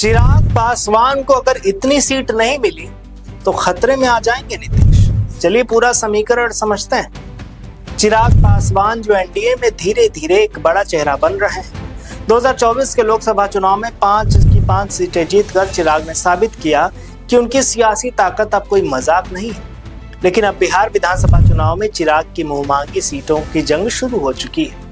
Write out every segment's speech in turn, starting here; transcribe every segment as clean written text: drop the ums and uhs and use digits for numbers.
चिराग पासवान को अगर इतनी सीट नहीं मिली तो खतरे में आ जाएंगे नीतीश। चलिए पूरा समीकरण समझते हैं। चिराग पासवान जो एनडीए में धीरे धीरे एक बड़ा चेहरा बन रहे हैं। 2024 के लोकसभा चुनाव में 5 की 5 सीटें जीतकर चिराग ने साबित किया कि उनकी सियासी ताकत अब कोई मजाक नहीं है। लेकिन अब बिहार विधानसभा चुनाव में चिराग की मुंहमांगी सीटों की जंग शुरू हो चुकी है।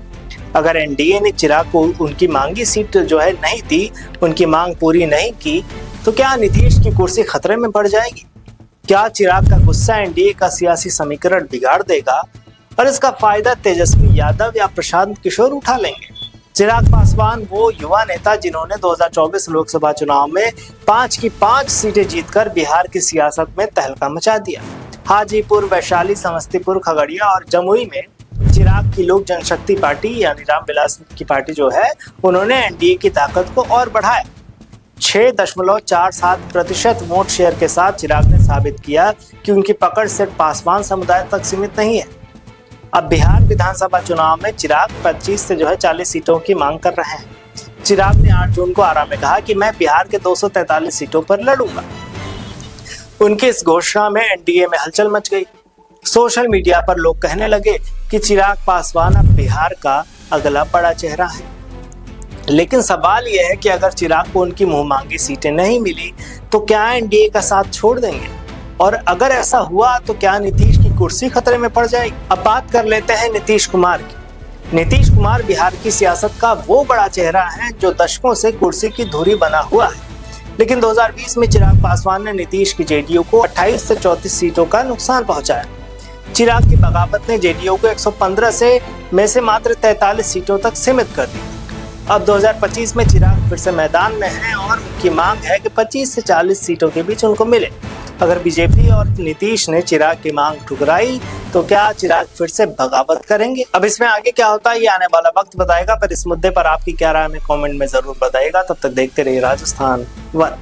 अगर एनडीए ने चिराग को उनकी मांगी सीट जो है नहीं दी, उनकी मांग पूरी नहीं की, तो क्या नीतीश की कुर्सी खतरे में पड़ जाएगी? क्या चिराग का गुस्सा एनडीए का सियासी समीकरण बिगाड़ देगा और इसका फायदा तेजस्वी यादव या प्रशांत किशोर उठा लेंगे? चिराग पासवान वो युवा नेता जिन्होंने 2024 लोकसभा चुनाव में 5 की 5 सीटें जीतकर बिहार की सियासत में तहलका मचा दिया। हाजीपुर, वैशाली, समस्तीपुर, खगड़िया और जमुई में चिराग की लोक जनशक्ति पार्टी यानी रामविलास की पार्टी जो है, उन्होंने एनडीए की ताकत को और बढ़ाया। 6.47% वोट शेयर के साथ चिराग ने साबित किया कि उनकी पकड़ सिर्फ पासवान समुदाय तक सीमित नहीं है। अब बिहार विधानसभा चुनाव में चिराग 25 से 40 सीटों की मांग कर रहे हैं। चिराग ने 8 जून को आरा में कहा कि मैं बिहार के 243 सीटों पर लड़ूंगा। उनकी इस घोषणा में एनडीए में हलचल मच गई। सोशल मीडिया पर लोग कहने लगे कि चिराग पासवान अब बिहार का अगला बड़ा चेहरा है। लेकिन सवाल यह है कि अगर चिराग को उनकी मुंहमांगी सीटें नहीं मिली तो क्या एनडीए का साथ छोड़ देंगे? और अगर ऐसा हुआ तो क्या नीतीश की कुर्सी खतरे में पड़ जाएगी? अब बात कर लेते हैं नीतीश कुमार की। नीतीश कुमार बिहार की सियासत का वो बड़ा चेहरा है जो दशकों से कुर्सी की धुरी बना हुआ है। लेकिन 2020 में चिराग पासवान ने नीतीश की जेडीयू को 28 से 34 सीटों का नुकसान पहुंचाया। चिराग की बगावत ने जेडीयू को 115 में से मात्र 43 सीटों तक सीमित कर दी। अब 2025 में चिराग फिर से मैदान में हैं और उनकी मांग है कि 25 से 40 सीटों के बीच उनको मिले। अगर बीजेपी और नीतीश ने चिराग की मांग ठुकराई तो क्या चिराग फिर से बगावत करेंगे? अब इसमें आगे क्या होता है ये आने वाला वक्त बताएगा, पर इस मुद्दे पर आपकी क्या राय है कमेंट में जरूर बताइएगा। तब तक देखते रहिए राजस्थान वन।